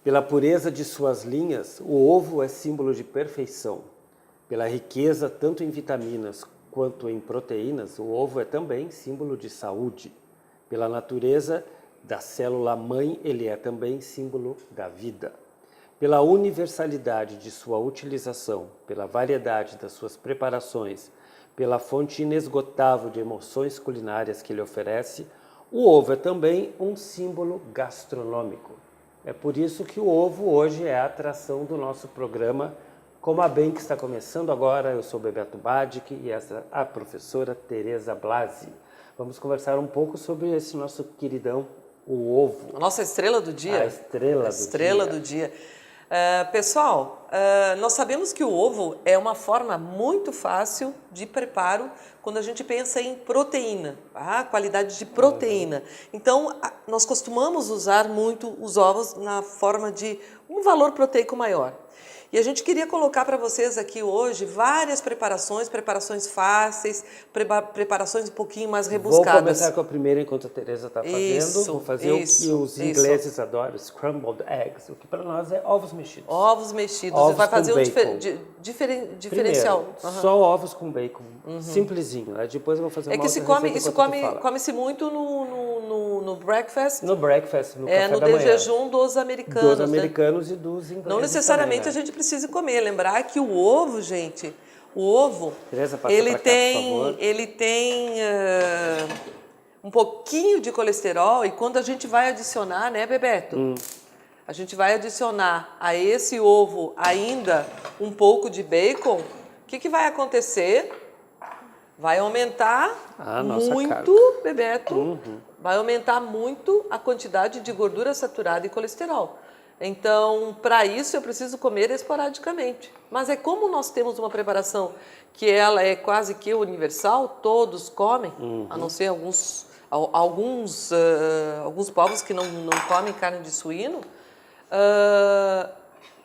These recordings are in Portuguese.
Pela pureza de suas linhas, o ovo é símbolo de perfeição. Pela riqueza tanto em vitaminas quanto em proteínas, o ovo é também símbolo de saúde. Pela natureza da célula-mãe, ele é também símbolo da vida. Pela universalidade de sua utilização, pela variedade das suas preparações, pela fonte inesgotável de emoções culinárias que ele oferece, o ovo é também um símbolo gastronômico. É por isso que o ovo hoje é a atração do nosso programa Coma Bem, que está começando agora. Eu sou Bebeto Badic e essa é a professora Tereza Blasi. Vamos conversar um pouco sobre esse nosso queridão, o ovo. A nossa estrela do dia. A estrela do dia. Pessoal, nós sabemos que o ovo é uma forma muito fácil de preparo quando a gente pensa em proteína, a qualidade de proteína. Então, nós costumamos usar muito os ovos na forma de um valor proteico maior. E a gente queria colocar para vocês aqui hoje várias preparações fáceis, preparações um pouquinho mais rebuscadas. Vou começar com a primeira enquanto a Tereza está fazendo. Vou fazer o que os ingleses adoram, scrambled eggs, o que para nós é ovos mexidos. Ovos mexidos. Ovos vai fazer com um Primeiro, diferencial. só ovos com bacon, simplesinho. Aí depois eu vou fazer uma outra receita come-se muito no breakfast. No breakfast, no café no da manhã. jejum dos americanos. Dos americanos, né? E dos ingleses. Não necessariamente também, né? a gente precisa comer. Lembrar que o ovo, gente, Tereza, passa ele pra cá, tem, por favor. ele tem um pouquinho de colesterol e quando a gente vai adicionar, né, Bebeto? A gente vai adicionar a esse ovo ainda um pouco de bacon. O que vai acontecer? Vai aumentar muito, Bebeto, vai aumentar muito a quantidade de gordura saturada e colesterol. Então, para isso, eu preciso comer esporadicamente. Mas é como nós temos uma preparação que ela é quase que universal, todos comem, a não ser alguns povos que não comem carne de suíno,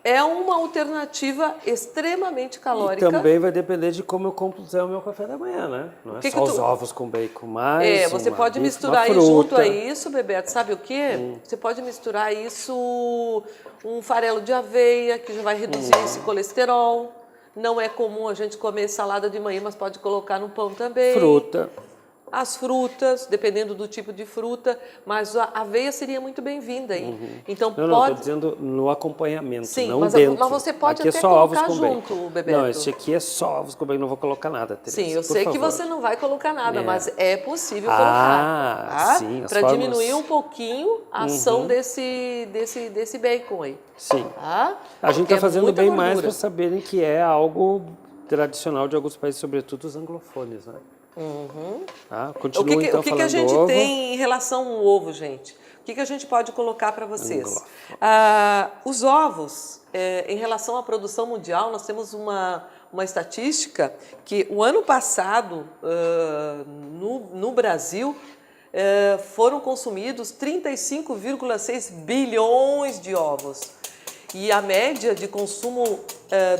é uma alternativa extremamente calórica. E também vai depender de como eu compuser o meu café da manhã, né? Não é só os ovos com bacon, mas você pode misturar aí junto a isso, Bebeto, sabe o quê? Você pode misturar isso, um farelo de aveia, que já vai reduzir esse colesterol. Não é comum a gente comer salada de manhã, mas pode colocar no pão também. Fruta. As frutas, dependendo do tipo de fruta, mas a aveia seria muito bem-vinda aí. Então Não, estou dizendo no acompanhamento, sim, não mas dentro. Você pode aqui até é só colocar ovos com junto, bacon. Bebeto. Não, esse aqui é só ovos com bacon, não vou colocar nada, Tereza. Sim, eu sei favor. que você não vai colocar nada, mas é possível colocar. Tá? Sim, para diminuir um pouquinho a ação desse bacon aí. Sim. Tá? A gente está fazendo bem gordura. mais para saberem que é algo tradicional de alguns países, sobretudo os anglofones, né? Tá? Continua então o que falando a gente ovo. tem em relação ao ovo, gente? O que a gente pode colocar para vocês? Os ovos, em relação à produção mundial, nós temos uma estatística que o ano passado, no Brasil, foram consumidos 35,6 bilhões de ovos. E a média de consumo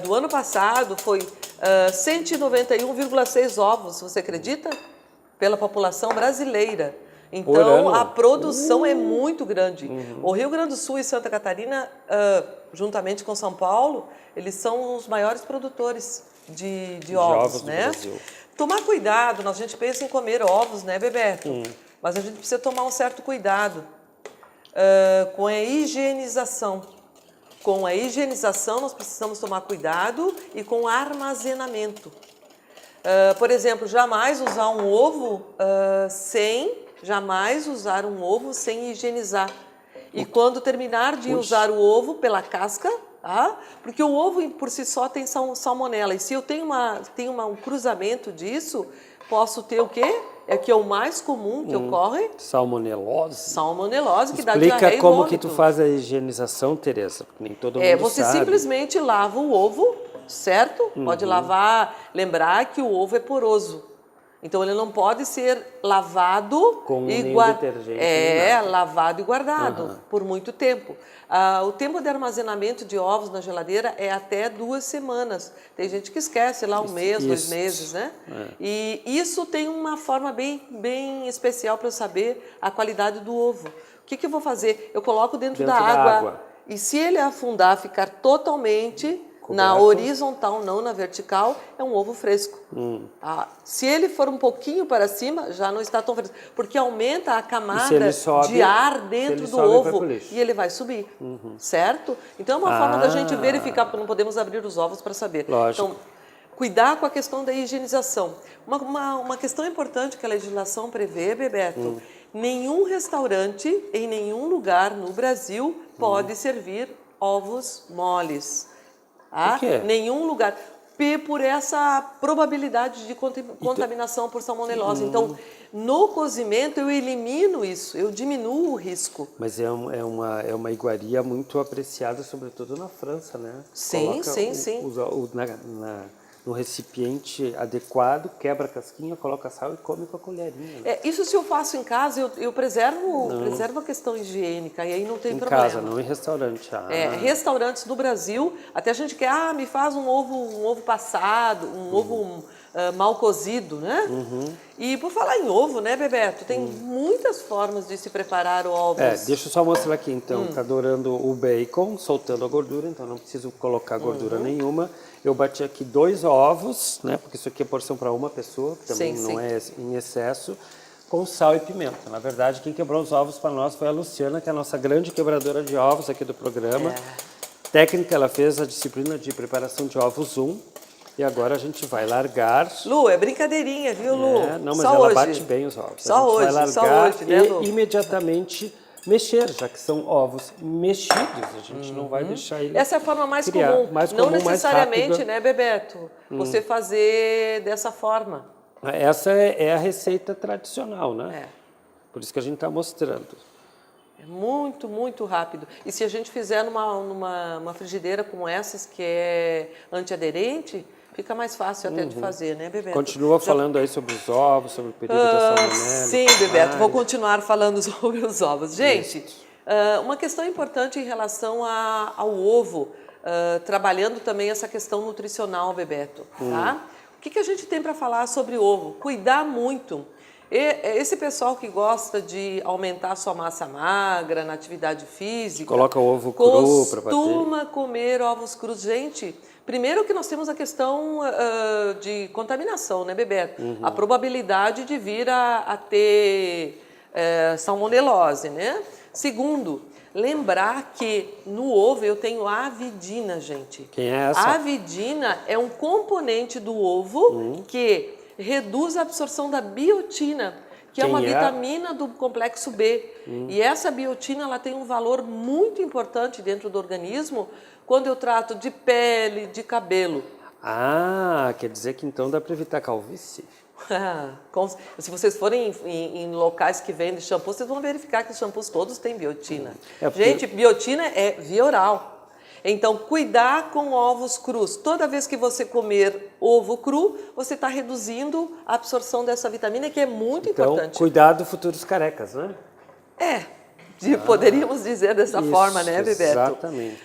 do ano passado foi 191,6 ovos, você acredita? Pela população brasileira. Então, a produção é muito grande. O Rio Grande do Sul e Santa Catarina, juntamente com São Paulo, eles são os maiores produtores de ovos, né? Do Brasil. Tomar cuidado, a gente pensa em comer ovos, né, Bebeto? Mas a gente precisa tomar um certo cuidado com a higienização. Com a higienização, nós precisamos tomar cuidado e com o armazenamento. Por exemplo, jamais usar um ovo sem higienizar. E quando terminar de usar o ovo pela casca, porque o ovo por si só tem salmonela. E se eu tenho um cruzamento disso, posso ter o quê? É que é o mais comum que ocorre. Salmonelose. Salmonelose, que dá diarreia e Explica como vômito. que tu faz a higienização, Tereza, porque nem todo mundo Você sabe. simplesmente lava o ovo, certo? Pode lavar, lembrar que o ovo é poroso. Então ele não pode ser lavado com e detergente. Lavado e guardado por muito tempo. O tempo de armazenamento de ovos na geladeira é até 2 semanas. Tem gente que esquece lá 1 mês, 2 meses, né? E isso tem uma forma bem especial para eu saber a qualidade do ovo. O que eu vou fazer? Eu coloco dentro da água e se ele afundar, ficar totalmente na Coberto. horizontal, não na vertical, é um ovo fresco. Tá? Se ele for um pouquinho para cima, já não está tão fresco, porque aumenta a camada sobe, de ar se dentro ele do sobe, vai ovo pro lixo. e ele vai subir, certo? Então é uma forma da gente verificar, porque não podemos abrir os ovos para saber. Lógico. Então, cuidar com a questão da higienização. Uma questão importante que a legislação prevê, Bebeto, nenhum restaurante em nenhum lugar no Brasil pode servir ovos moles. Tá? Por quê? Nenhum lugar. Por essa probabilidade de contaminação por salmonelose. Então, no cozimento, eu elimino isso, eu diminuo o risco. Mas é uma iguaria muito apreciada, sobretudo na França, né? Sim, Coloca sim. no recipiente adequado, quebra a casquinha, coloca sal e come com a colherinha. Né? Isso se eu faço em casa, eu preservo a questão higiênica, e aí não tem em problema. casa, não em restaurante. Restaurantes do Brasil, até a gente quer, me faz um ovo passado, um ovo mal cozido, né? E por falar em ovo, né, Bebeto, tem muitas formas de se preparar ovos. Deixa eu só mostrar aqui, então. Tá dourando o bacon, soltando a gordura, então não preciso colocar gordura nenhuma. Eu bati aqui 2 ovos, né, porque isso aqui é porção para uma pessoa, que também não é em excesso, com sal e pimenta. Na verdade, quem quebrou os ovos para nós foi a Luciana, que é a nossa grande quebradora de ovos aqui do programa. Técnica, ela fez a disciplina de preparação de ovos 1. E agora a gente vai largar. Lu, é brincadeirinha, viu, Lu? Não, mas só ela hoje. bate bem os ovos. Só hoje, vai largar só hoje, né, Lu? e imediatamente mexer, já que são ovos mexidos. A gente não vai deixar ele Essa é a forma mais criar. comum. Mais não comum, mais necessariamente, rápida. né, Bebeto? Você fazer dessa forma. Essa é a receita tradicional, né? É. Por isso que a gente está mostrando. É muito, muito rápido. E se a gente fizer numa frigideira como essas, que é antiaderente, fica mais fácil até de fazer, né, Bebeto? Continua falando aí sobre os ovos, sobre o perigo da salmonela. Sim, Bebeto, vou continuar falando sobre os ovos. Gente, uma questão importante em relação ao ovo, trabalhando também essa questão nutricional, Bebeto, tá? O que a gente tem para falar sobre ovo? Cuidar muito. Esse pessoal que gosta de aumentar a sua massa magra na atividade física... Coloca o ovo cru para bater. Costuma comer ovos crus. Gente, primeiro que nós temos a questão de contaminação, né, Bebeto? A probabilidade de vir a ter salmonelose, né? Segundo, lembrar que no ovo eu tenho avidina, gente. Quem é essa? A avidina é um componente do ovo que reduz a absorção da biotina, que é uma vitamina do complexo B. E essa biotina ela tem um valor muito importante dentro do organismo quando eu trato de pele, de cabelo. Quer dizer que então dá para evitar calvície? Se vocês forem em locais que vendem shampoo, vocês vão verificar que os shampoos todos têm biotina. Gente, biotina é via oral. Então, cuidar com ovos crus. Toda vez que você comer ovo cru, você está reduzindo a absorção dessa vitamina, que é muito importante. Então, cuidado, futuros carecas, né? Poderíamos dizer dessa forma, né, Bebeto? Exatamente.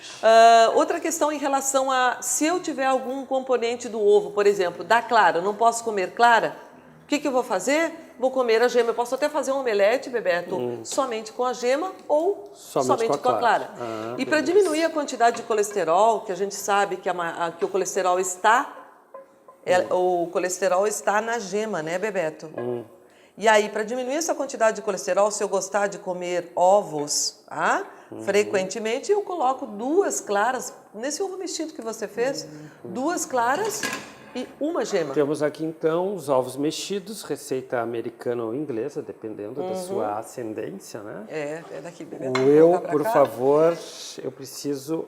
Outra questão em relação a se eu tiver algum componente do ovo, por exemplo, da clara, eu não posso comer clara, o que eu vou fazer? Vou comer a gema. Eu posso até fazer um omelete, Bebeto, somente com a gema ou somente com a clara. E para diminuir a quantidade de colesterol, que a gente sabe que o colesterol está, o colesterol está na gema, né, Bebeto? E aí, para diminuir essa quantidade de colesterol, se eu gostar de comer ovos, frequentemente, eu coloco 2 claras, nesse ovo mexido que você fez, 2 claras e uma gema. Temos aqui, então, os ovos mexidos, receita americana ou inglesa, dependendo da sua ascendência, né? É daqui, Bebeto. Por favor, eu preciso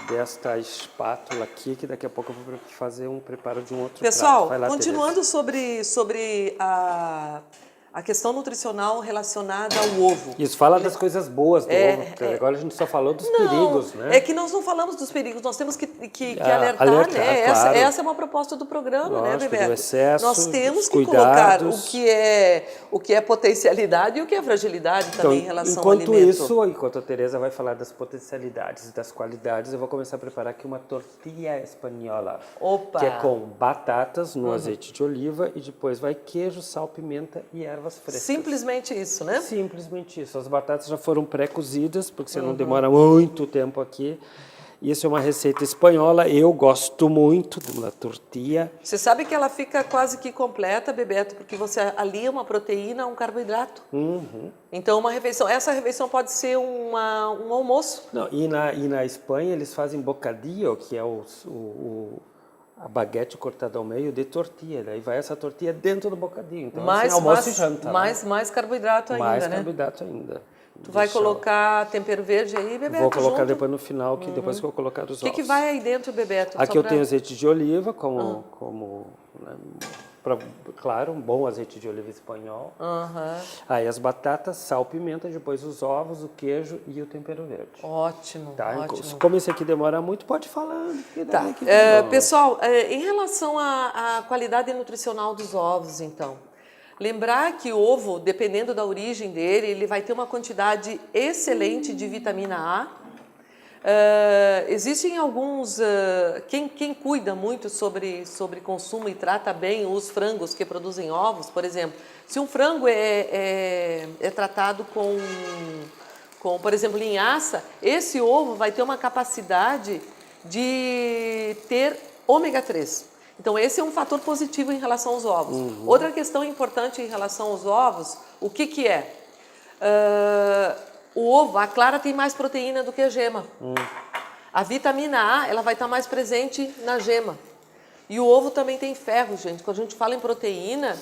desta espátula aqui, que daqui a pouco eu vou fazer um preparo de um outro Pessoal, prato. Vai lá, continuando sobre a questão nutricional relacionada ao ovo. Isso, fala das coisas boas do ovo, porque agora a gente só falou dos perigos, né? É que nós não falamos dos perigos, nós temos que alertar, né? Claro. Essa é uma proposta do programa, né, Bebeto? Do excesso, nós temos que cuidados. colocar o que é potencialidade e o que é fragilidade também em relação ao alimento. Enquanto a Tereza vai falar das potencialidades e das qualidades, eu vou começar a preparar aqui uma tortilha espanhola. Opa! Que é com batatas no azeite de oliva e depois vai queijo, sal, pimenta e ervas ervas frescas. Simplesmente isso, né? Simplesmente isso. As batatas já foram pré-cozidas, porque você não demora muito tempo aqui. Isso é uma receita espanhola, eu gosto muito de uma tortilha. Você sabe que ela fica quase que completa, Bebeto, porque você alia uma proteína a um carboidrato. Então, uma refeição, essa refeição pode ser um almoço. Não, e na Espanha eles fazem bocadillo, que é a baguete cortada ao meio de tortilha. Daí vai essa tortilha dentro do bocadinho. Então, assim, almoço e janta. Mais carboidrato ainda, mais né? carboidrato ainda. Tu vai colocar tempero verde aí, Bebeto? Vou colocar junto? depois no final, que depois que eu colocar os ovos. O que vai aí dentro, Bebeto? Aqui eu tenho azeite de oliva, né, claro, um bom azeite de oliva espanhol. Aí as batatas, sal, pimenta, depois os ovos, o queijo e o tempero verde. Ótimo, Tá? ótimo. Como esse aqui demora muito, pode falar. Tá. Pessoal, em relação à qualidade nutricional dos ovos, então, lembrar que o ovo, dependendo da origem dele, ele vai ter uma quantidade excelente de vitamina A. Existem alguns, quem cuida muito sobre consumo e trata bem os frangos que produzem ovos, por exemplo, se um frango é tratado com, por exemplo, linhaça, esse ovo vai ter uma capacidade de ter ômega 3. Então, esse é um fator positivo em relação aos ovos. Outra questão importante em relação aos ovos, o que é? O ovo, a clara tem mais proteína do que a gema. A vitamina A, ela vai estar mais presente na gema. E o ovo também tem ferro, gente. Quando a gente fala em proteína,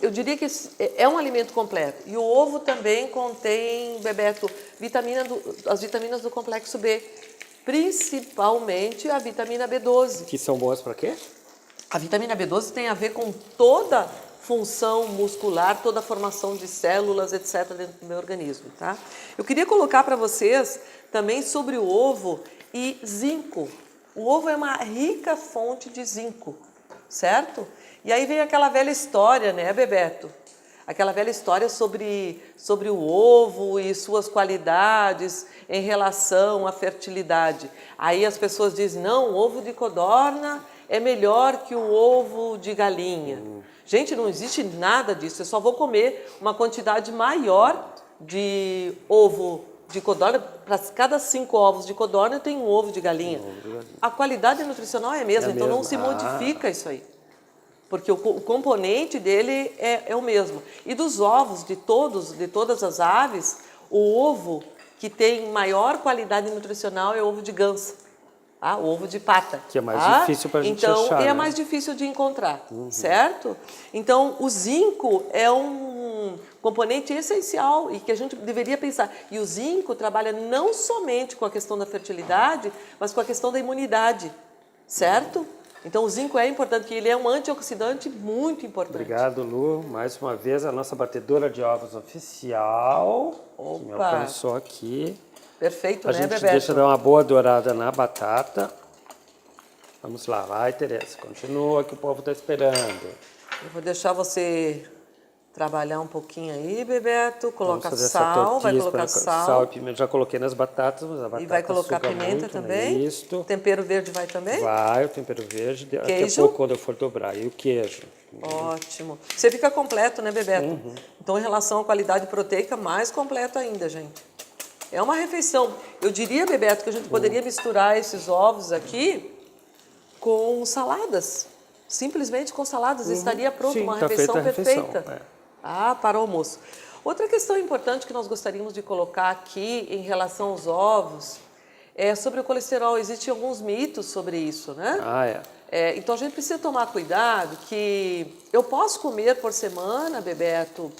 eu diria que é um alimento completo. E o ovo também contém, Bebeto, as vitaminas do complexo B. Principalmente a vitamina B12. Que são boas para quê? A vitamina B12 tem a ver com toda função muscular, toda a formação de células, etc., dentro do meu organismo, tá? Eu queria colocar para vocês também sobre o ovo e zinco. O ovo é uma rica fonte de zinco, certo? E aí vem aquela velha história, né, Bebeto? Aquela velha história sobre o ovo e suas qualidades em relação à fertilidade. Aí as pessoas dizem, não, o ovo de codorna é melhor que o ovo de galinha. Gente, não existe nada disso. Eu só vou comer uma quantidade maior de ovo de codorna. Para cada 5 ovos de codorna, eu tenho um ovo de galinha. A qualidade nutricional é a mesma, então não se modifica isso aí. Porque o componente dele é o mesmo. E dos ovos de todas as aves, o ovo que tem maior qualidade nutricional é o ovo de ganso. O ovo de pata. Que é mais difícil para a gente achar. Então, é né? mais difícil de encontrar, certo? Então, o zinco é um componente essencial e que a gente deveria pensar. E o zinco trabalha não somente com a questão da fertilidade, mas com a questão da imunidade, certo? Então, o zinco é importante, porque ele é um antioxidante muito importante. Obrigado, Lu. Mais uma vez, a nossa batedora de ovos oficial. Opa! Que me alcançou aqui. Perfeito, A né, gente Bebeto? deixa dar uma boa dourada na batata. Vamos lá, vai, Tereza. Continua que o povo está esperando. Eu vou deixar você trabalhar um pouquinho aí, Bebeto. Coloca Vamos fazer sal, vai tortilha colocar sal e pimenta. Já coloquei nas batatas, mas a batata E vai colocar suga pimenta muito, também? Né? Isto. Tempero verde vai também? Vai, o tempero verde. Daqui a Queijo? pouco, quando eu for dobrar. E o queijo. Ótimo. Você fica completo, né, Bebeto? Então, em relação à qualidade proteica, mais completo ainda, gente. É uma refeição. Eu diria, Bebeto, que a gente poderia misturar esses ovos aqui com saladas. Simplesmente com saladas. Estaria pronto. Sim, uma tá refeição feita a refeição, perfeita. Para o almoço. Outra questão importante que nós gostaríamos de colocar aqui em relação aos ovos é sobre o colesterol. Existem alguns mitos sobre isso, né? Então a gente precisa tomar cuidado que eu posso comer por semana, Bebeto,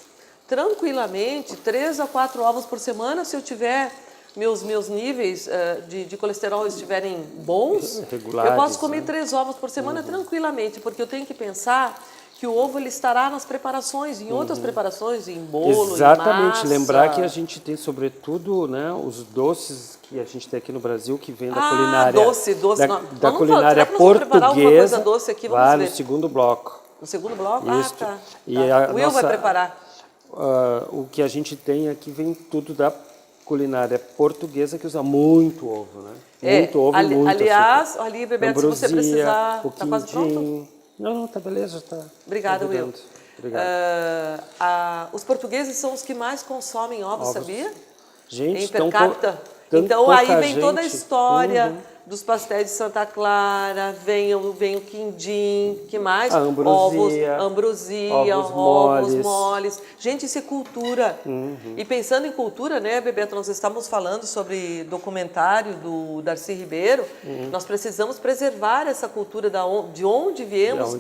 tranquilamente 3 a 4 ovos por semana se eu tiver meus níveis de colesterol estiverem bons. Regulares, eu posso comer 3 ovos por semana tranquilamente, porque eu tenho que pensar que o ovo ele estará nas preparações, em outras preparações, em bolo, Exatamente, em massa. lembrar que a gente tem sobretudo, né, os doces que a gente tem aqui no Brasil que vem da culinária doce. da culinária portuguesa. Doce aqui, vai ver. no segundo bloco. No segundo bloco? Isso. Tá. E o Will vai preparar. O que a gente tem aqui vem tudo da culinária portuguesa que usa muito ovo, né? Muito ovo e muito aliás, açúcar. ali, Bebeto, se você precisar, o tá quase pronto? Não, tá beleza, tá. Obrigada, tá Will. Obrigado. Os portugueses são os que mais consomem ovos, sabia? Gente, em per capita. Tanto Então aí pouca vem toda a gente. história dos pastéis de Santa Clara, vem o quindim, que mais? A ambrosia, ovos moles. Gente, isso é cultura. E pensando em cultura, né, Bebeto, nós estamos falando sobre documentário do Darcy Ribeiro. Nós precisamos preservar essa cultura de onde viemos,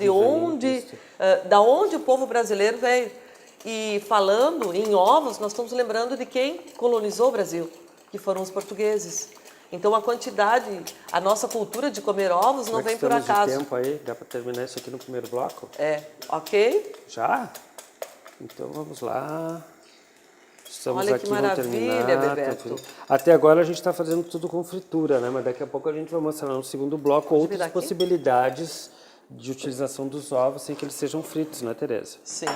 da onde o povo brasileiro veio. E falando em ovos, nós estamos lembrando de quem colonizou o Brasil, que foram os portugueses. Então a nossa cultura de comer ovos não vem por acaso. De tempo aí, dá para terminar isso aqui no primeiro bloco? Ok? Já? Então vamos lá. Estamos Olha aqui, que maravilha, Bebeto. Até agora a gente está fazendo tudo com fritura, né? Mas daqui a pouco a gente vai mostrar no segundo bloco outras possibilidades de utilização dos ovos sem que eles sejam fritos, né, Tereza? Sim.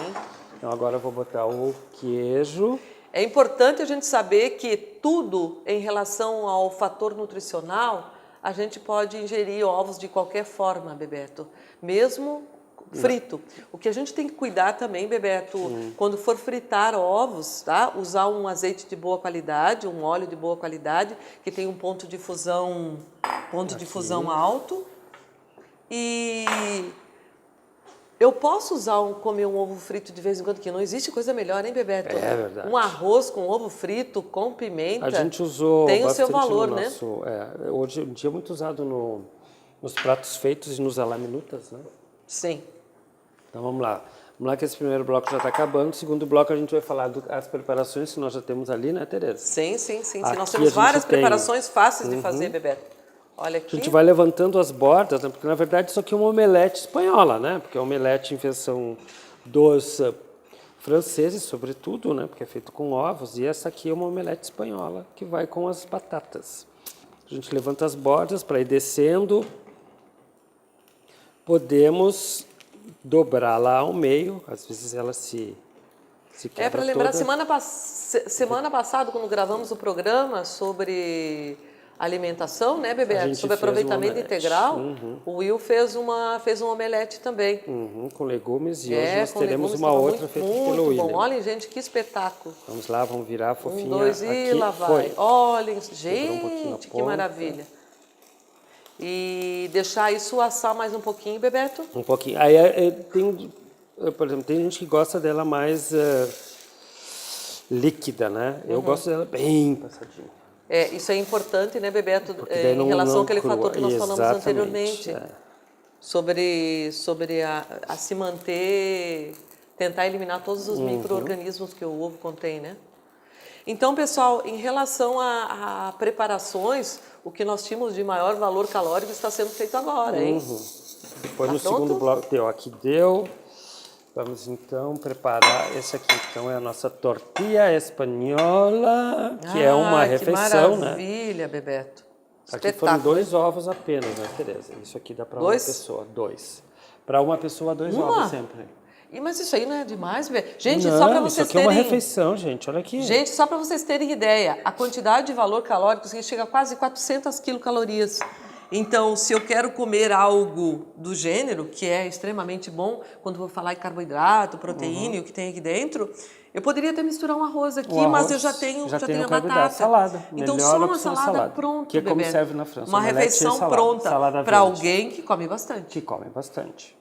Então agora eu vou botar o queijo. É importante a gente saber que tudo em relação ao fator nutricional, a gente pode ingerir ovos de qualquer forma, Bebeto, mesmo frito. O que a gente tem que cuidar também, Bebeto, quando for fritar ovos, tá? Usar um azeite de boa qualidade, um óleo de boa qualidade, que tem um ponto de fusão alto. E eu posso comer um ovo frito de vez em quando, que não existe coisa melhor, hein, Bebeto? É verdade. Um arroz com ovo frito, com pimenta. A gente usou tem o bastante seu valor, no né? nosso, hoje em dia é muito usado nos pratos feitos e nos alaminutas, né? Sim. Então vamos lá. Vamos lá que esse primeiro bloco já está acabando. No segundo bloco a gente vai falar das preparações que nós já temos ali, né, Tereza? Sim. Aqui Nós temos várias tem... preparações fáceis de fazer, Bebeto. Olha aqui. A gente vai levantando as bordas, né? Porque na verdade isso aqui é uma omelete espanhola, né? Porque é uma omelete em versão dos franceses, sobretudo, né? Porque é feito com ovos. E essa aqui é uma omelete espanhola que vai com as batatas. A gente levanta as bordas para ir descendo. Podemos dobrá-la ao meio. Às vezes ela se quebra para lembrar, toda. semana passada, quando gravamos o programa sobre alimentação, né, Bebeto? Sobre aproveitamento integral, o Will fez uma omelete também. Com legumes e hoje nós teremos uma outra feita pelo Will. Olhem, gente, que espetáculo. Vamos lá, vamos virar a fofinha. 1, 2 e aqui. lá vai. Olhem, gente, que maravilha. E deixar isso assar mais um pouquinho, Bebeto? Um pouquinho. Aí por exemplo, tem gente que gosta dela mais líquida, né? Eu gosto dela bem passadinha. Isso é importante, né, Bebeto, em relação àquele fator que nós falamos anteriormente, sobre a se manter, tentar eliminar todos os micro-organismos que o ovo contém, né? Então, pessoal, em relação a preparações, o que nós tínhamos de maior valor calórico está sendo feito agora, hein? Depois no segundo bloco, aqui deu. Vamos então preparar esse aqui. Então é a nossa tortilla espanhola, que é uma refeição, né? Maravilha, Bebeto. Aqui foram 2 ovos apenas, né, Tereza? Isso aqui dá para uma pessoa, 2. Para uma pessoa, 2 ovos sempre. Mas isso aí não é demais, Bebeto? Gente, não, só para vocês terem... Isso aqui é uma refeição, gente, olha aqui. Gente, só para vocês terem ideia, a quantidade de valor calórico chega a quase 400 quilocalorias. Então, se eu quero comer algo do gênero, que é extremamente bom, quando vou falar em carboidrato, proteína e o que tem aqui dentro, eu poderia até misturar um arroz aqui, mas eu já tenho a batata. Salada. Então, só uma salada pronta, que é como serve na França. Uma refeição pronta para alguém que come bastante. Que come bastante.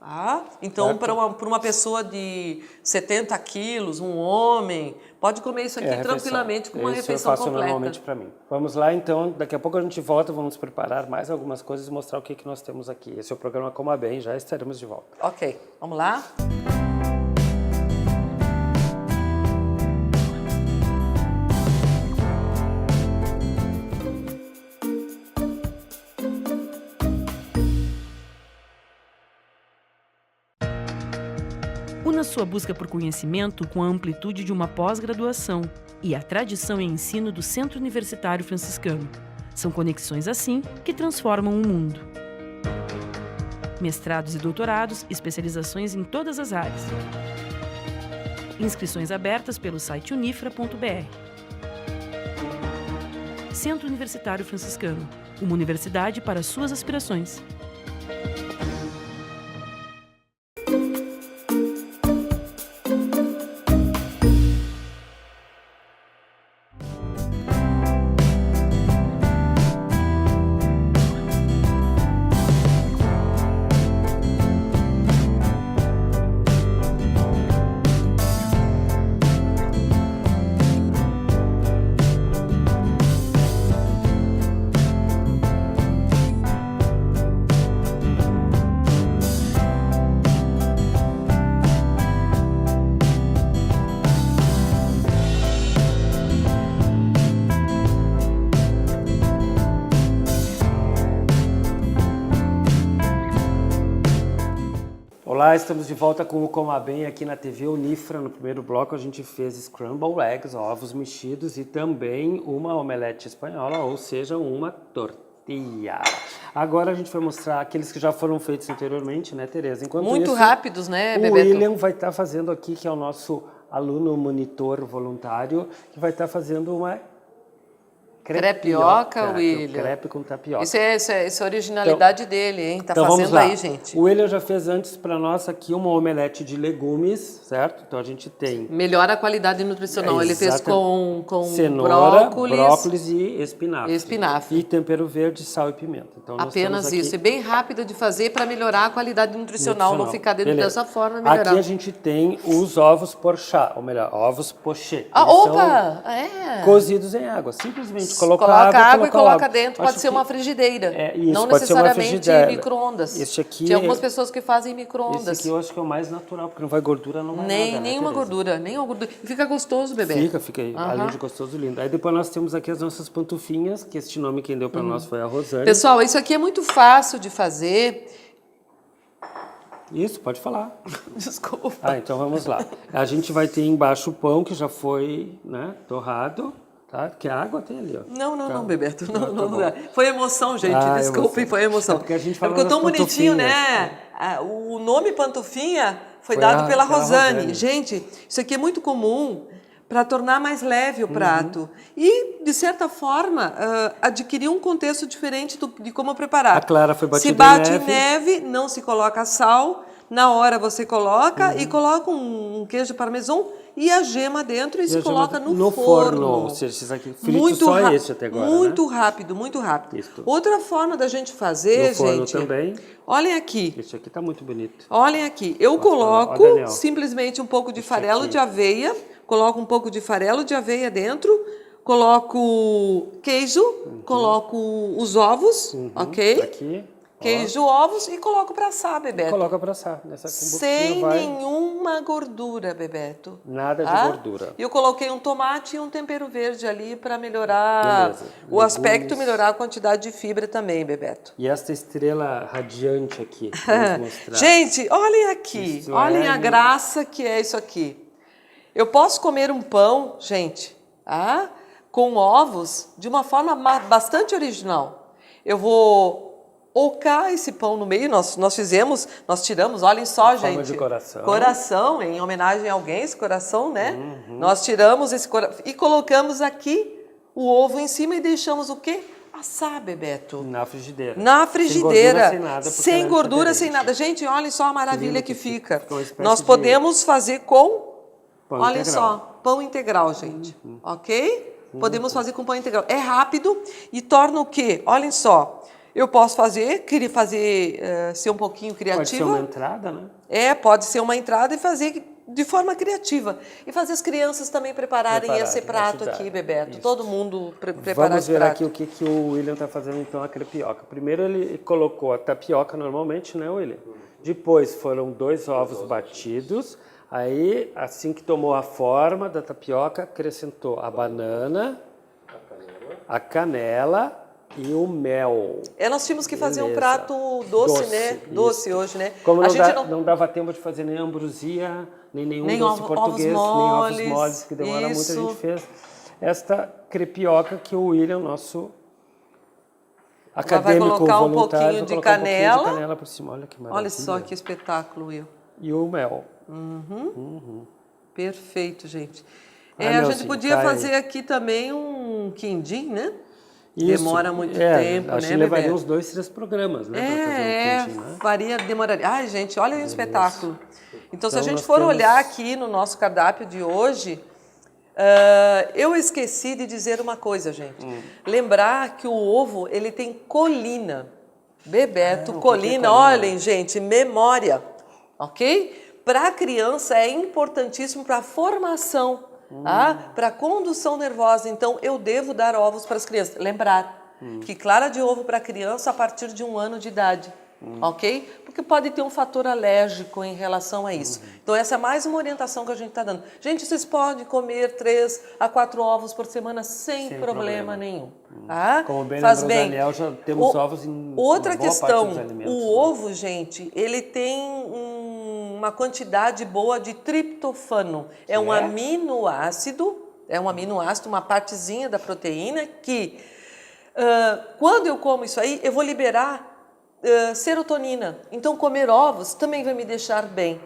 Então, para uma pessoa de 70 quilos, um homem, pode comer isso aqui tranquilamente com uma refeição completa. Eu faço normalmente para mim. Vamos lá, então. Daqui a pouco a gente volta, vamos preparar mais algumas coisas e mostrar o que nós temos aqui. Esse é o programa Coma Bem, já estaremos de volta. Ok, vamos lá? Una sua busca por conhecimento com a amplitude de uma pós-graduação e a tradição em ensino do Centro Universitário Franciscano. São conexões assim que transformam o mundo. Mestrados e doutorados, especializações em todas as áreas. Inscrições abertas pelo site unifra.br. Centro Universitário Franciscano, uma universidade para suas aspirações. Olá, estamos de volta com o Coma Bem aqui na TV Unifra. No primeiro bloco a gente fez scrambled eggs, ovos mexidos e também uma omelete espanhola, ou seja, uma tortilha. Agora a gente vai mostrar aqueles que já foram feitos anteriormente, né, Tereza? Enquanto Muito isso, rápidos, né, o Bebeto? William vai estar fazendo aqui, que é o nosso aluno monitor voluntário, que vai estar fazendo uma Crepioca, William. Crepe com tapioca. Isso é a originalidade dele, hein? Tá Então, vamos fazendo lá. aí, gente. O William já fez antes para nós aqui uma omelete de legumes, certo? Então a gente tem Melhora a qualidade nutricional. Ele fez com cenoura, brócolis, brócolis e espinafre. Espinafre. E tempero verde, sal e pimenta. Então, nós Apenas temos aqui isso. E bem rápido de fazer para melhorar a qualidade nutricional. Não ficar dentro Beleza. dessa forma, melhorar. Aqui a gente tem os ovos porchá, ou melhor, ovos pochê. Ah, Eles opa! são cozidos em água. Simplesmente coloca Coloca água e coloca água. dentro. Acho Pode ser que- uma frigideira. isso, não pode ser uma necessariamente frigideira. micro-ondas. Este aqui Tem algumas é- pessoas que fazem Esse micro-ondas. aqui eu acho que é o mais natural, porque não vai gordura, não vai Nem nada, né, nenhuma Tereza? gordura, nenhuma gordura. E fica gostoso, bebê. Fica aí, além de gostoso, lindo. Aí depois nós temos aqui as nossas pantufinhas, que este nome quem deu para nós foi a Rosane. Pessoal, isso aqui é muito fácil de fazer. Isso, pode falar. Desculpa. Ah, então vamos lá. A gente vai ter embaixo o pão, que já foi, né, torrado, tá? Que a água tem ali, ó. Não, Bebeto. Tá Não bom. dá. Foi emoção, gente. Ah, Desculpem, emoção. foi emoção. É porque a gente é falou porque tão das bonitinho, pantufinhas. né? O nome pantufinha foi Foi dado pela pela Rosane. Rosane. Gente, isso aqui é muito comum para tornar mais leve Uhum. o prato. E, de certa forma, adquirir um contexto diferente de como preparar. A clara foi batida Se em bate em neve. neve, não se coloca sal. Na hora você coloca Uhum. e coloca um queijo parmesão e a gema dentro e E se a coloca gema no forno. Ou seja, esses aqui fritos só ra- esse até agora, Muito né? rápido, muito rápido. Isso. Outra forma da gente fazer, No forno gente. também. Olhem aqui. Esse aqui tá muito bonito. Olhem aqui. Eu Ó, coloco Daniel. simplesmente um pouco de farelo aqui. de aveia. Coloco um pouco de farelo de aveia dentro. Coloco queijo. Coloco os ovos, ok? Aqui. Queijo, ovos e coloco para assar, Bebeto. Coloca pra assar. Nessa com um Sem pouquinho vai. nenhuma gordura, Bebeto. Nada de Tá? gordura. E eu coloquei um tomate e um tempero verde ali para melhorar Beleza. o aspecto, Legumes. melhorar a quantidade de fibra também, Bebeto. E esta estrela radiante aqui, vamos mostrar. Gente, olhem aqui. Isso Olhem é a graça que é isso aqui. Eu posso comer um pão, gente, com ovos de uma forma bastante original. Eu vou ocar esse pão no meio, nós tiramos, olhem só, Forma gente. de coração. Coração, em homenagem a alguém, esse coração, né? Nós tiramos esse coração e colocamos aqui o ovo em cima e deixamos o quê? Assar, Bebeto. Na frigideira. Na frigideira. Sem gordura, sem nada. porque Sem ela é gordura, sem diferente. nada. Gente, olhem só a maravilha lindo que que fica. fica uma espécie Nós de podemos fazer com, Pão olhem integral. só, pão integral, gente. Ok? Podemos fazer com pão integral. É rápido e torna o quê? Olhem só. Eu posso queria fazer, ser um pouquinho Pode ser criativa. uma entrada, né? Pode ser uma entrada e fazer de forma criativa. E fazer as crianças também prepararem esse prato ajudar. aqui, Bebeto. Isso. Todo mundo preparar Vamos esse ver prato. aqui o que o William está fazendo então a crepioca. Primeiro ele colocou a tapioca normalmente, né, William? Depois foram 2 ovos batidos. Aí, assim que tomou a forma da tapioca, acrescentou a banana, a canela e o mel. Nós tínhamos que fazer um Beleza. prato doce, Doce, né? isso. Doce hoje, né? Como a não, gente não dava tempo de fazer nem ambrosia, nem nenhum Nem doce ovos português, nem moles, ovos moles, que demora muito, a isso. gente fez esta crepioca que o William, nosso acadêmico colocar um voluntário, pouquinho vai de colocar um pouquinho canela. de canela por cima. Olha que maravilha. Olha só que espetáculo, Will. E o mel. Perfeito, gente. Ai, a Melzinho, gente podia cai aí. fazer aqui também um quindim, né? Isso. Demora muito tempo, acho né, que levaria Bebeto? uns 2, 3 programas, né? pra fazer um quentinho, né? Demoraria. Ai, gente, olha aí o espetáculo. Então, se a Então, gente nós for temos- olhar aqui no nosso cardápio de hoje, eu esqueci de dizer uma coisa, gente. Lembrar que o ovo, ele tem colina. Bebeto, o que colina, é colina? olhem, gente, memória, ok? Para a criança é importantíssimo para a formação, para a condução nervosa. Então, eu devo dar ovos para as crianças. Lembrar que clara de ovo para a criança a partir de 1 ano de idade. Ok? Porque pode ter um fator alérgico em relação a isso. Então, essa é mais uma orientação que a gente está dando. Gente, vocês podem comer 3 a 4 ovos por semana sem problema nenhum. Tá? Como bem Faz lembrou o bem. Daniel, já temos ovos em Outra uma boa questão, parte dos alimentos, o né? ovo, gente, ele tem uma quantidade boa de triptofano. É um aminoácido, uma partezinha da proteína que, quando eu como isso aí, eu vou liberar serotonina. Então, comer ovos também vai me deixar bem.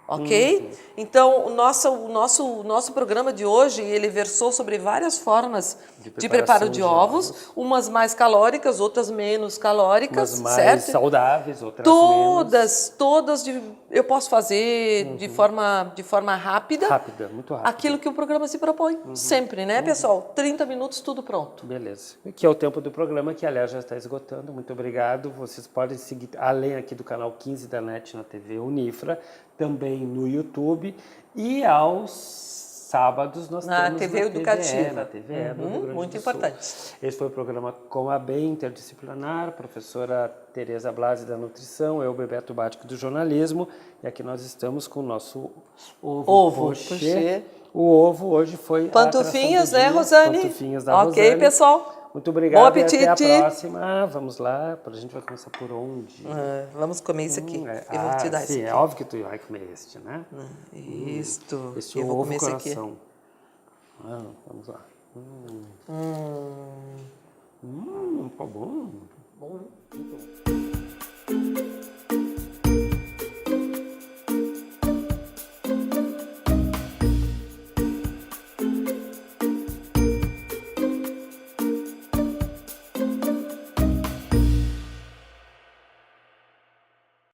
Ok? Então, o nosso programa de hoje, ele versou sobre várias formas de preparo de ovos, umas mais calóricas, outras menos calóricas, umas mais certo? saudáveis, outras menos. Todas eu posso fazer de forma rápida. Rápida, muito rápida. Aquilo que o programa se propõe, sempre, né, pessoal? 30 minutos, tudo pronto. Beleza. Que é o tempo do programa, que aliás já está esgotando. Muito obrigado. Vocês podem seguir, além aqui do canal 15 da NET na TV Unifra, também no YouTube, e aos sábados nós temos TV na educativa. na TVE do Rio Grande Muito do importante. Sul. Esse foi o programa Com a Bem Interdisciplinar, professora Tereza Blasi da Nutrição, eu, Bebeto Batic do Jornalismo, e aqui nós estamos com o nosso ovo pochê. O ovo hoje foi pantufinhas, a né, Rosane? Pantufinhas da Rosane. Ok, pessoal. Muito obrigado. Bom apetite. E até a próxima. Vamos lá, a gente vai começar por onde? Vamos comer isso aqui. Eu vou te dar sim, esse aqui. é óbvio que tu vai comer este, né? Isto. Este eu vou ovo comer esse aqui. coração. Vamos lá. Tá bom. Bom. Muito bom.